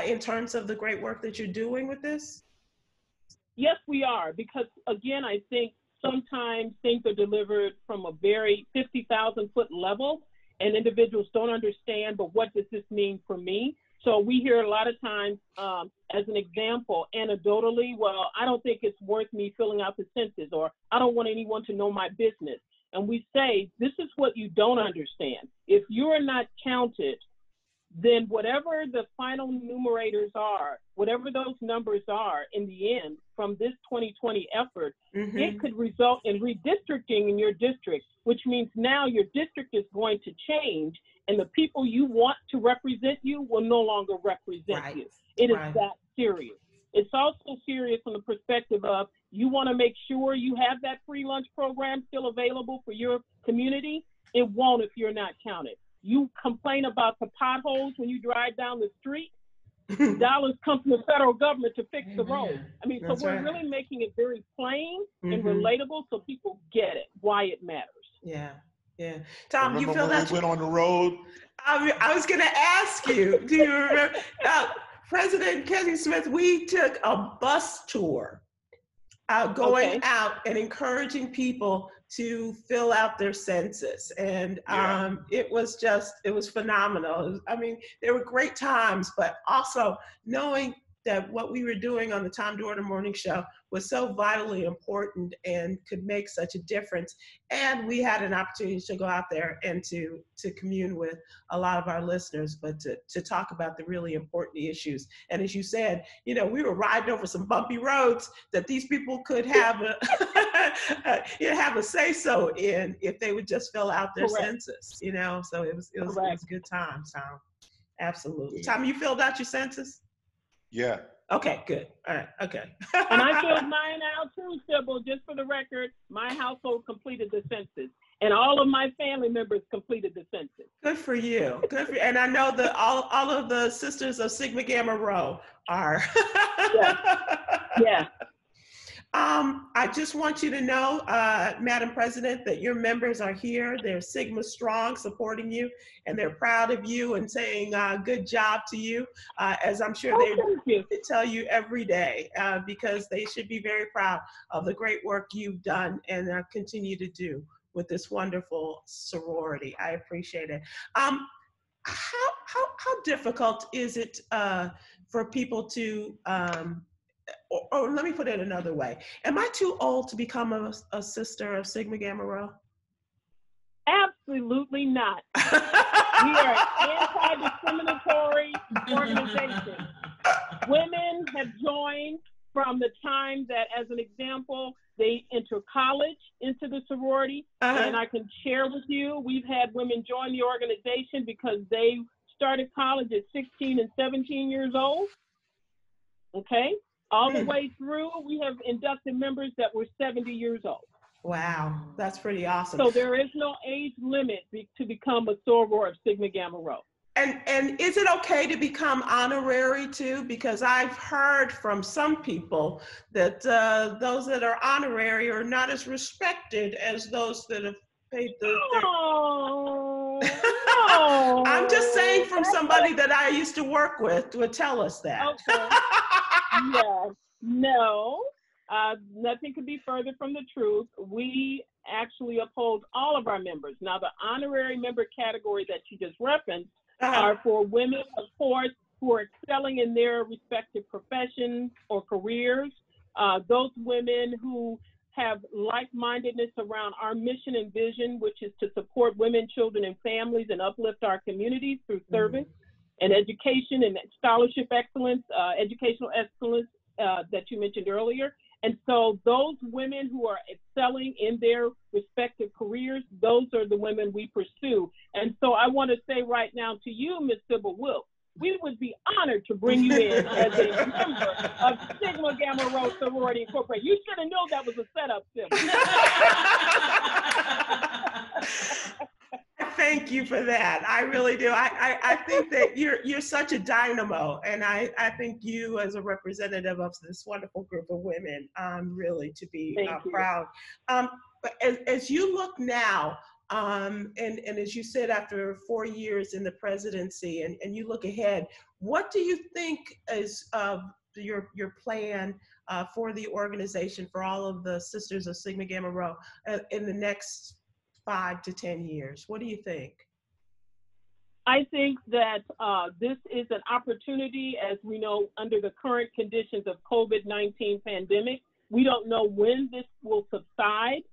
in terms of the great work that you're doing with this? Yes, we are, because again, I think sometimes things are delivered from a very 50,000-foot level, and individuals don't understand, but what does this mean for me? So we hear a lot of times, as an example, anecdotally, well, I don't think it's worth me filling out the census, or I don't want anyone to know my business. And we say, this is what you don't understand. If you're not counted, then whatever the final numerators are, whatever those numbers are in the end from this 2020 effort, it could result in redistricting in your district, which means now your district is going to change and the people you want to represent you will no longer represent you. It is that serious. It's also serious from the perspective of you want to make sure you have that free lunch program still available for your community. It won't if you're not counted. You complain about the potholes when you drive down the street. Dollars come from the federal government to fix the road. I mean, so we're really making it very plain and relatable so people get it, why it matters. Yeah, yeah. Tom, remember you feel when that? We went on the road? I was going to ask you, do you remember? President Kennedy Smith, we took a bus tour going out and encouraging people to fill out their census. And it was phenomenal. I mean, there were great times, but also knowing that what we were doing on the Tom Dorner Morning Show was so vitally important and could make such a difference. And we had an opportunity to go out there and to commune with a lot of our listeners, but to talk about the really important issues. And as you said, you know, we were riding over some bumpy roads that these people could have have a say-so in if they would just fill out their census, you know? So it was good times, Tom. Absolutely. Tom, you filled out your census? Yeah. Okay, good. All right, okay. And I filled mine out too, Sybil. Just for the record, my household completed the census, and all of my family members completed the census. Good for you. Good for you. And I know that all of the sisters of Sigma Gamma Rho are. Yeah. I just want you to know, Madam President, that your members are here. They're Sigma Strong, supporting you, and they're proud of you and saying good job to you, as I'm sure they tell you every day, because they should be very proud of the great work you've done and continue to do with this wonderful sorority. I appreciate it. How difficult is it for people to or let me put it another way. Am I too old to become a sister of Sigma Gamma Rho? Absolutely not. We are an anti-discriminatory organization. Women have joined from the time that, as an example, they enter college into the sorority. And I can share with you, we've had women join the organization because they started college at 16 and 17 years old. Okay? All the way through, we have inducted members that were 70 years old. Wow, that's pretty awesome. So there is no age limit to become a soror of Sigma Gamma Rho. And is it okay to become honorary too? Because I've heard from some people that those that are honorary are not as respected as those that have paid No. I'm just saying from somebody that I used to work with would tell us that. Okay. Yes. No. Nothing could be further from the truth. We actually uphold all of our members. Now, the honorary member category that you just referenced are for women, of course, who are excelling in their respective professions or careers. Those women who have like-mindedness around our mission and vision, which is to support women, children, and families and uplift our communities through service and education and scholarship excellence, educational excellence that you mentioned earlier. And so those women who are excelling in their respective careers, those are the women we pursue. And so I want to say right now to you, Ms. Sybil Wilkes, we would be honored to bring you in as a member of Sigma Gamma Rho Sorority Incorporated. You should have known that was a setup, Sybil. Thank you for that. I really do. I think that you're such a dynamo, and I think you, as a representative of this wonderful group of women, really to be proud. But as you look now, and as you said, after 4 years in the presidency, and you look ahead, what do you think is your plan for the organization, for all of the Sisters of Sigma Gamma Rho in the next 5 to 10 years? What do you think? I think that this is an opportunity, as we know, under the current conditions of COVID-19 pandemic. We don't know when this will subside.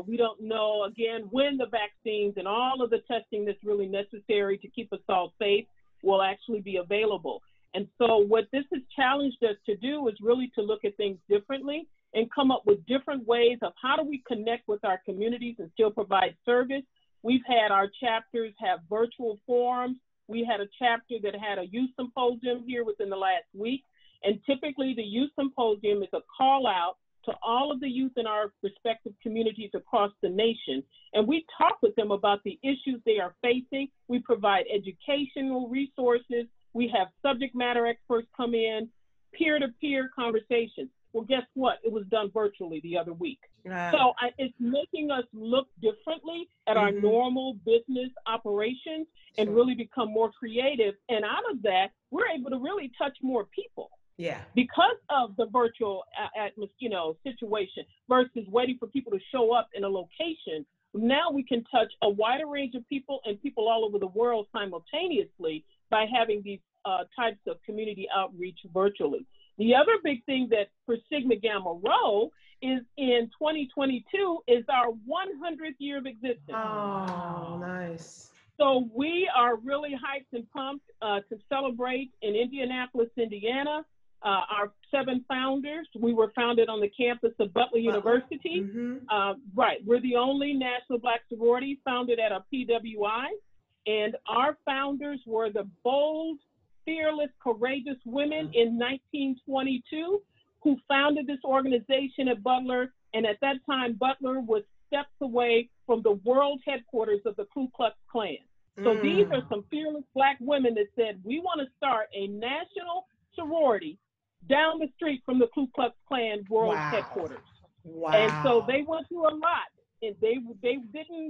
We don't know, again, when the vaccines and all of the testing that's really necessary to keep us all safe will actually be available. And so what this has challenged us to do is really to look at things differently and come up with different ways of how do we connect with our communities and still provide service. We've had our chapters have virtual forums. We had a chapter that had a youth symposium here within the last week. And typically the youth symposium is a call out to all of the youth in our respective communities across the nation. And we talk with them about the issues they are facing. We provide educational resources. We have subject matter experts come in, peer-to-peer conversations. Well, guess what? It was done virtually the other week. So it's making us look differently at our normal business operations and really become more creative. And out of that, we're able to really touch more people. Because of the virtual situation versus waiting for people to show up in a location. Now we can touch a wider range of people and people all over the world simultaneously by having these types of community outreach virtually. The other big thing that for Sigma Gamma Rho is in 2022 is our 100th year of existence. Oh, nice. So we are really hyped and pumped to celebrate in Indianapolis, Indiana. Our 7 founders, we were founded on the campus of Butler University. We're the only national Black sorority founded at a PWI. And our founders were the bold, fearless, courageous women in 1922 who founded this organization at Butler. And at that time, Butler was steps away from the world headquarters of the Ku Klux Klan. So these are some fearless Black women that said, we want to start a national sorority down the street from the Ku Klux Klan world headquarters. And so they went through a lot. And they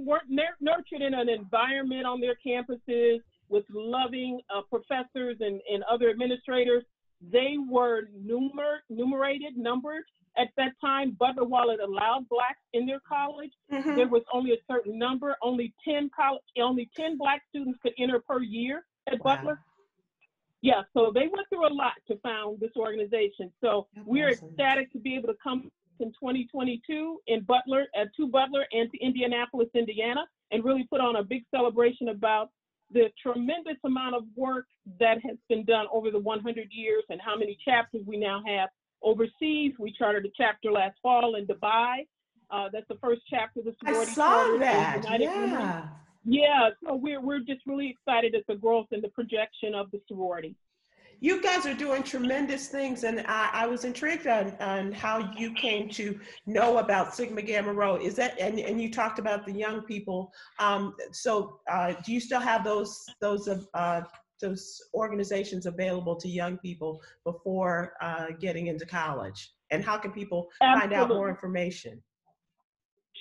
weren't nurtured in an environment on their campuses with loving professors and other administrators. They were numbered at that time. Butler, while it allowed Blacks in their college, there was only a certain number. Only 10 Black students could enter per year at Butler. Yeah, so they went through a lot to found this organization. So we're ecstatic to be able to come in 2022 in Butler, to Butler and to Indianapolis, Indiana, and really put on a big celebration about the tremendous amount of work that has been done over the 100 years and how many chapters we now have overseas. We chartered a chapter last fall in Dubai. That's the first chapter of the sorority. I saw that. Yeah, so we're just really excited at the growth and the projection of the sorority. You guys are doing tremendous things, and I was intrigued on how you came to know about Sigma Gamma Rho. Is that, and you talked about the young people. So do you still have those organizations available to young people before getting into college? And how can people find out more information?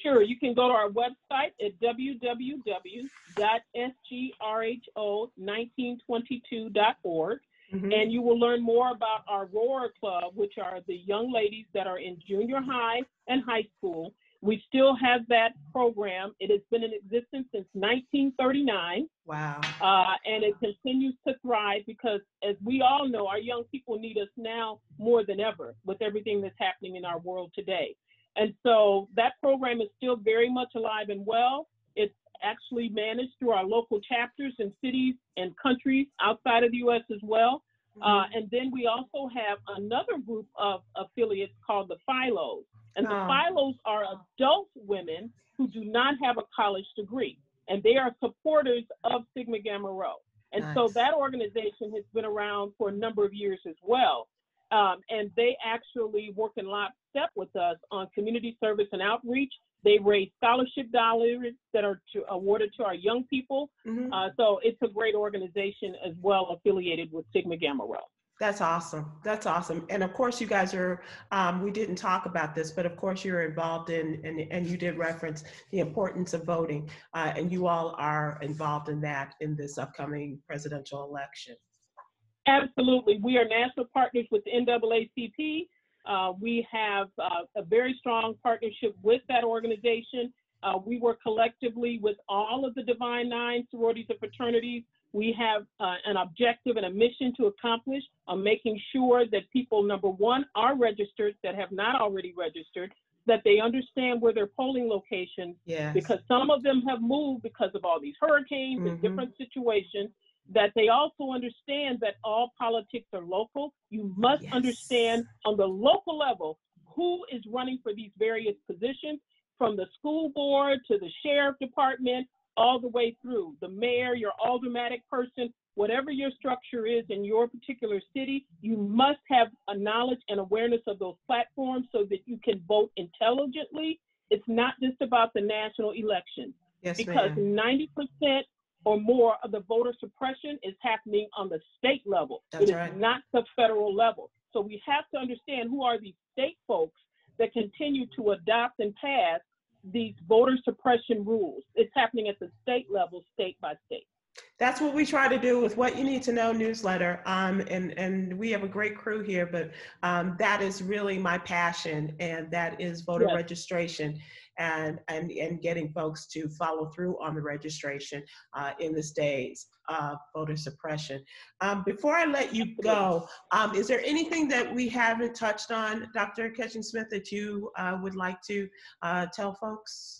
Sure, you can go to our website at www.sgrho1922.org, and you will learn more about our Roar Club, which are the young ladies that are in junior high and high school. We still have that program. It has been in existence since 1939. Wow. And it continues to thrive because, as we all know, our young people need us now more than ever with everything that's happening in our world today. And so that program is still very much alive and well. It's actually managed through our local chapters in cities and countries outside of the U.S. as well. And then we also have another group of affiliates called the Philos. And the Philos are adult women who do not have a college degree. And they are supporters of Sigma Gamma Rho. And so that organization has been around for a number of years as well. And they actually work in lockstep with us on community service and outreach. They raise scholarship dollars that are awarded to our young people. So it's a great organization as well, affiliated with Sigma Gamma Rho. That's awesome. That's awesome. And of course, you guys are, we didn't talk about this, but of course you're involved in, and you did reference the importance of voting, and you all are involved in that in this upcoming presidential election. Absolutely. We are national partners with the NAACP. We have a very strong partnership with that organization. We work collectively with all of the Divine Nine sororities and fraternities. We have an objective and a mission to accomplish on making sure that people, number one, are registered that have not already registered, that they understand where their polling locations, because some of them have moved because of all these hurricanes and different situations, that they also understand that all politics are local. You must understand on the local level who is running for these various positions, from the school board to the sheriff department, all the way through the mayor, your aldermanic person, whatever your structure is in your particular city. You must have a knowledge and awareness of those platforms so that you can vote intelligently. It's not just about the national elections, because 90% or more of the voter suppression is happening on the state level. It is not the federal level. So we have to understand who are these state folks that continue to adopt and pass these voter suppression rules. It's happening at the state level, state by state. That's what we try to do with What You Need to Know newsletter. And we have a great crew here, but that is really my passion, and that is voter registration and getting folks to follow through on the registration in this days of voter suppression. Before I let you go, is there anything that we haven't touched on, Dr. Ketchum-Smith, that you would like to tell folks?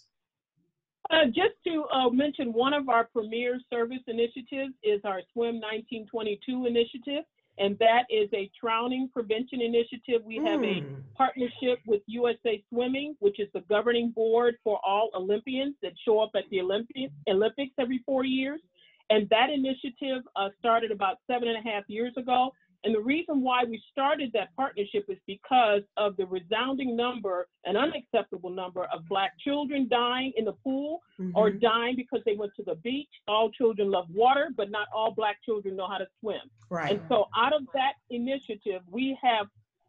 Just to mention, one of our premier service initiatives is our Swim 1922 initiative, and that is a drowning prevention initiative. We have a partnership with USA Swimming, which is the governing board for all Olympians that show up at the Olympics every 4 years. And that initiative started about 7.5 years ago. And the reason why we started that partnership is because of the resounding number, an unacceptable number of Black children dying in the pool or dying because they went to the beach. All children love water, but not all Black children know how to swim. And so out of that initiative, we have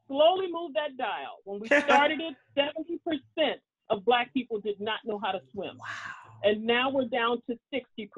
slowly moved that dial. When we started it, 70% of Black people did not know how to swim. And now we're down to 60%.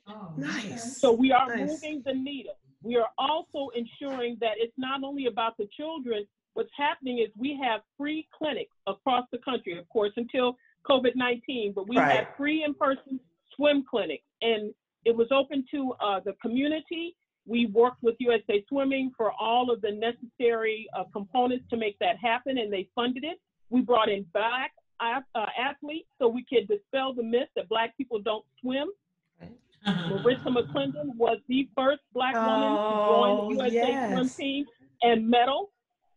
Oh, nice. So we are moving the needle. We are also ensuring that it's not only about the children. What's happening is we have free clinics across the country, of course, until COVID-19, but we have free in-person swim clinics. And it was open to the community. We worked with USA Swimming for all of the necessary components to make that happen, and they funded it. We brought in Black athletes so we could dispel the myth that Black people don't swim. Marissa McClendon was the first Black woman to join the USA Swim team and medal.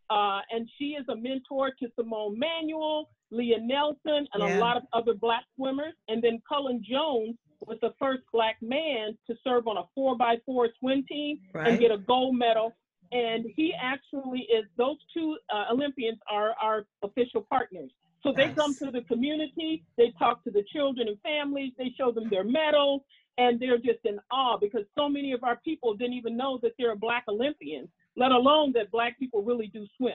And she is a mentor to Simone Manuel, Leah Nelson, and a lot of other Black swimmers. And then Cullen Jones was the first Black man to serve on a 4x4 swim team and get a gold medal. And he actually is, those two Olympians are our official partners. So they come to the community, they talk to the children and families, they show them their medals, and they're just in awe because so many of our people didn't even know that there are Black Olympians, let alone that Black people really do swim.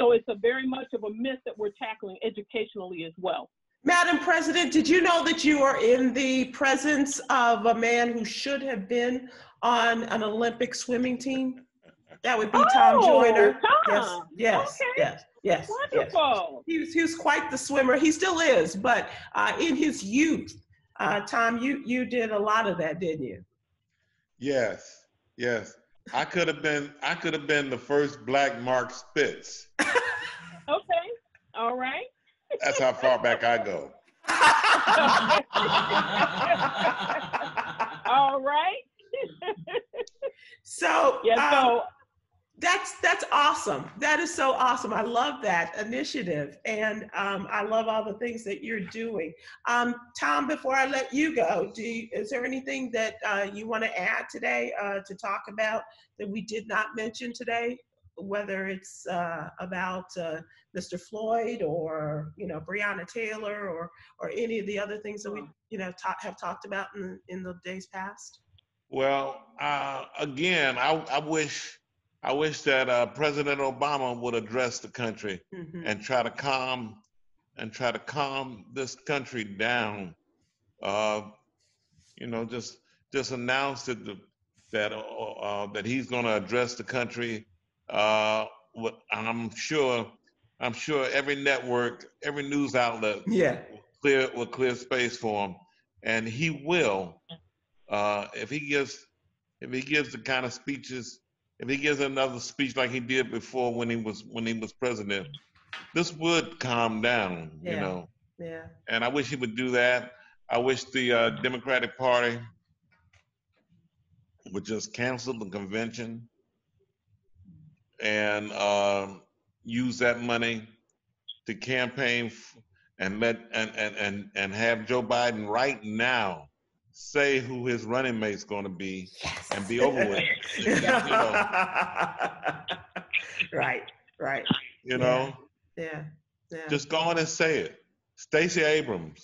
So it's a very much of a myth that we're tackling educationally as well. Madam President, did you know that you are in the presence of a man who should have been on an Olympic swimming team? That would be Tom Joyner. Tom. Yes. Wonderful. He was quite the swimmer. He still is, but in his youth, Tom, you did a lot of that, didn't you? Yes. I could have been the first Black Mark Spitz. Okay. All right. That's how far back I go. All right. So That's awesome. That is so awesome. I love that initiative, and I love all the things that you're doing. Tom, before I let you go, is there anything that you want to add today to talk about that we did not mention today? Whether it's about Mr. Floyd or Breonna Taylor or any of the other things that we have talked about in the days past. Well, again, I wish that President Obama would address the country and try to calm this country down. Just announce that he's going to address the country. I'm sure every network, every news outlet will clear space for him, and he will. If he gives the kind of speeches, if he gives another speech like he did before when he was president, this would calm down, Yeah. And I wish he would do that. I wish the Democratic Party would just cancel the convention and use that money to campaign and have Joe Biden right now say who his running mate's going to be and be over with it. Right. Yeah. Just go on and say it. Stacey Abrams.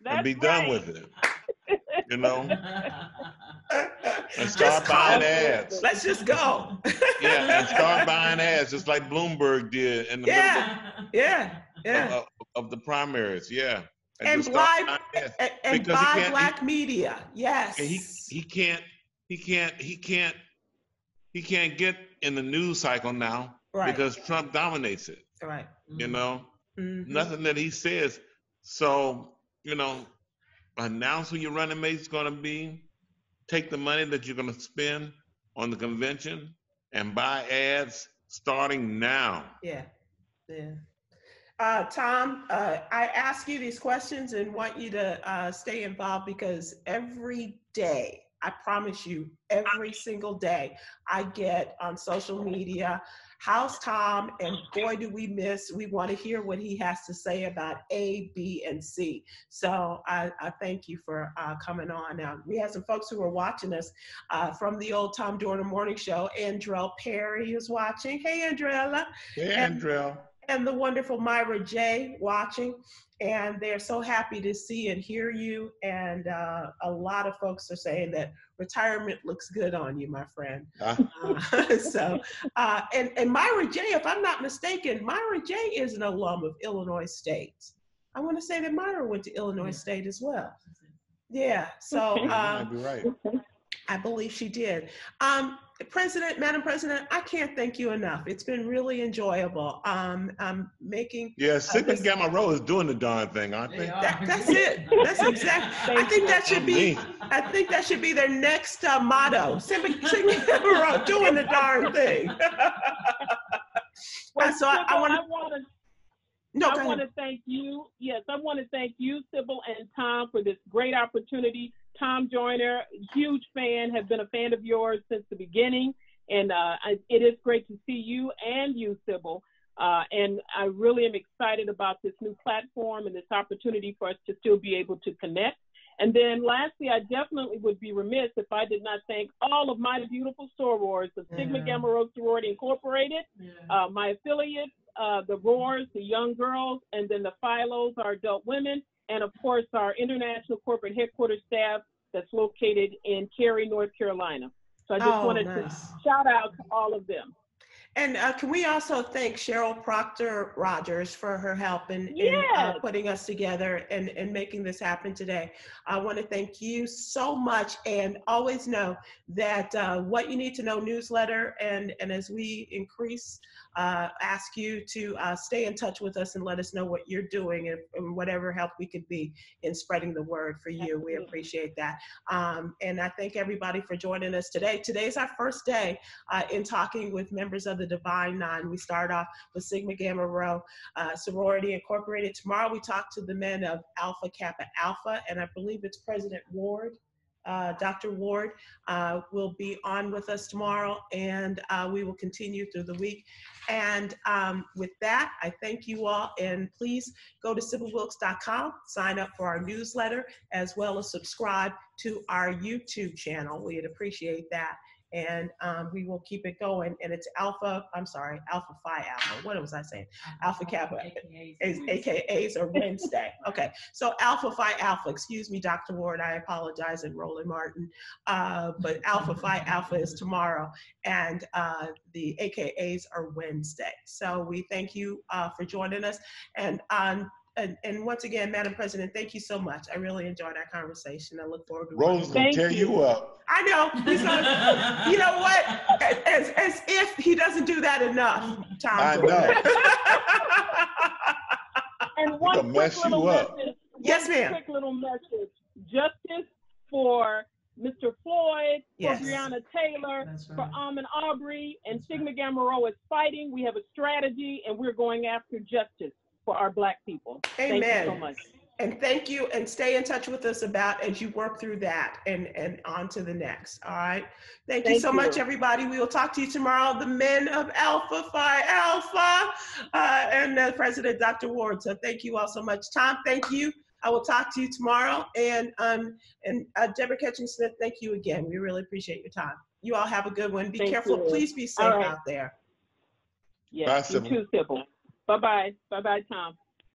And be done with it. And start buying ads. Let's just go. And start buying ads just like Bloomberg did in the middle of the primaries. And buy black media. Yes. He can't get in the news cycle now because Trump dominates it. Right. Nothing that he says. So, announce who your running mate's going to be. Take the money that you're going to spend on the convention and buy ads starting now. Yeah. Tom, I ask you these questions and want you to stay involved because every day, I promise you, every single day, I get on social media, how's Tom? And boy, do we want to hear what he has to say about A, B, and C. So I thank you for coming on. Now, we have some folks who are watching us from the old Tom Joyner Morning Show. Andrell Perry is watching. Hey, Andrella. Hey, Andrell. And the wonderful Myra J watching, and they're so happy to see and hear you. And a lot of folks are saying that retirement looks good on you, my friend. And Myra J, if I'm not mistaken, Myra J is an alum of Illinois State. I want to say that Myra went to Illinois State as well. Yeah, so might be right. I believe she did. Madam President, I can't thank you enough. It's been really enjoyable. Sigma Gamma Rho is doing the darn thing, aren't they? That's it. That's exactly. I think that should be their next motto. Sigma Gamma Rho doing the darn thing. I want to thank you. Yes, I want to thank you, Sybil and Tom, for this great opportunity. Tom Joyner, huge fan, have been a fan of yours since the beginning. And it is great to see you and you, Sybil. And I really am excited about this new platform and this opportunity for us to still be able to connect. And then lastly, I definitely would be remiss if I did not thank all of my beautiful sorors of Sigma Gamma Rho Sorority Incorporated, my affiliates, the Roars, the young girls, and then the Philos, our adult women, and of course our international corporate headquarters staff that's located in Cary, North Carolina. So I just wanted to shout out to all of them. And can we also thank Cheryl Proctor Rogers for her help in putting us together and making this happen today. I want to thank you so much, and always know that What You Need to Know newsletter, and as we increase, ask you to stay in touch with us and let us know what you're doing and whatever help we could be in spreading the word for you. Absolutely. We appreciate that. And I thank everybody for joining us today. Today's our first day in talking with members of the Divine Nine. We start off with Sigma Gamma Rho Sorority Incorporated. Tomorrow we talk to the men of Alpha Kappa Alpha, and I believe it's President Ward Dr. Ward will be on with us tomorrow, and we will continue through the week. And with that, I thank you all, and please go to SybilWilkes.com, sign up for our newsletter, as well as subscribe to our YouTube channel. We'd appreciate that. And we will keep it going. And it's Alpha Phi Alpha. What was I saying? Alpha Kappa, AKAs are Wednesday. Okay, so Alpha Phi Alpha, excuse me, Dr. Ward, I apologize, and Roland Martin. But Alpha Phi Alpha is tomorrow, and the AKAs are Wednesday. So we thank you for joining us. And once again, Madam President, thank you so much. I really enjoyed our conversation. I look forward to Roland's going to tear you up. I know. He's gonna, you know what? As if he doesn't do that enough, Tom. I know. And one quick little message. Yes, ma'am. Quick little message. Justice for Mr. Floyd, yes, for Breonna Taylor, right, for Ahmaud Arbery, and Sigma Gamma Rho is fighting. We have a strategy, and we're going after justice for our Black people. Amen. Thank you so much. And thank you, and stay in touch with us about as you work through that and on to the next. All right. Thank you so much, everybody. We will talk to you tomorrow. The men of Alpha Phi Alpha and President Dr. Ward. So thank you all so much. Tom, thank you. I will talk to you tomorrow. And Deborah Ketchum-Smith, thank you again. We really appreciate your time. You all have a good one. Be careful. Please be safe out there. Yes, you too, Sybil. Bye-bye. Bye-bye, Tom.